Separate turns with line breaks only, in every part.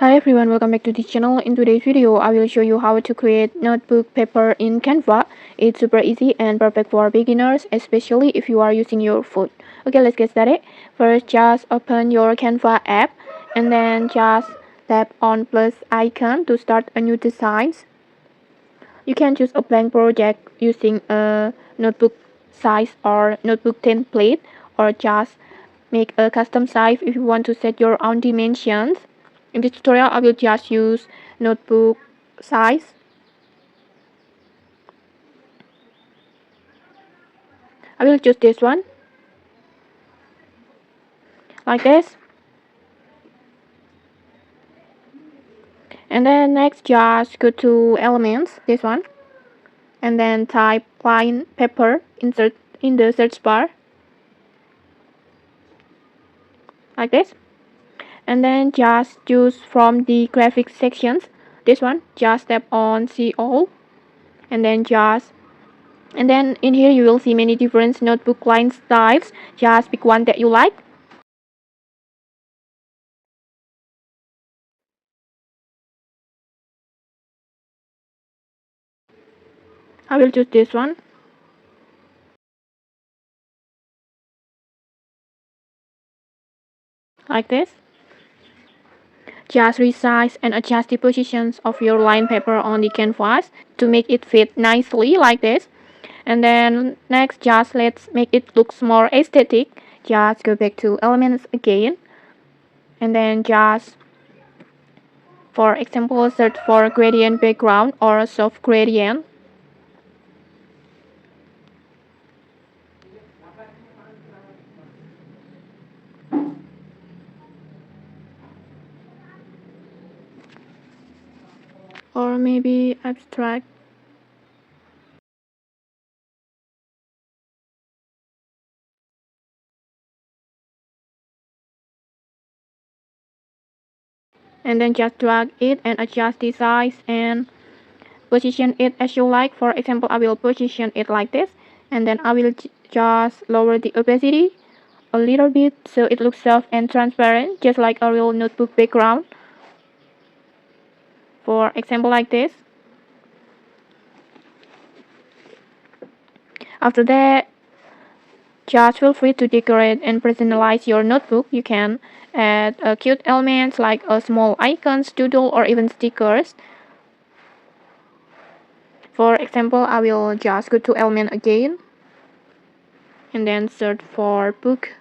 Hi everyone, welcome back to the channel. In today's video, I will show you how to create notebook paper in Canva. It's super easy and perfect for beginners, especially if you are using your phone. Okay, let's get started. First, just open your Canva app and then just tap on plus icon to start a new design. You can choose a blank project using a notebook size or notebook template, or just make a custom size if you want to set your own dimensions. In this tutorial, I will just use notebook size. I will choose this one, like this. And then next, just go to elements, this one. And then type plain paper, insert in the search bar, like this. And then just choose from the graphics sections, this one. Just tap on see all. And then in here you will see many different notebook line styles. Just pick one that you like. I will choose this one, like this. Just resize and adjust the positions of your line paper on the canvas to make it fit nicely, like this. And then next, just let's make it look more aesthetic. Just go back to elements again, and then just, for example, search for gradient background or soft gradient. Or maybe abstract. And then just drag it and adjust the size and position it as you like. For example, I will position it like this, and then I will just lower the opacity a little bit so it looks soft and transparent, just like a real notebook background. For example, like this. After that, just feel free to decorate and personalize your notebook. You can add cute elements like a small icons, doodle, or even stickers. For example, I will just go to element again and then search for book.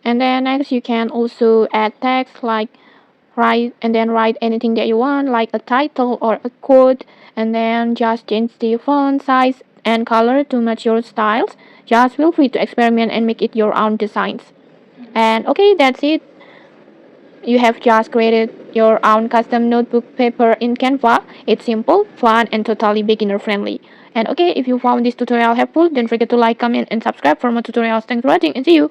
And then next, you can also add text like write anything that you want, like a title or a quote, and then just change the font size and color to match your styles. Just feel free to experiment and make it your own designs. And okay, that's it. You have just created your own custom notebook paper in Canva. It's simple, fun, and totally beginner friendly. And okay, if you found this tutorial helpful, don't forget to like, comment, and subscribe for more tutorials. Thanks for watching, and see you.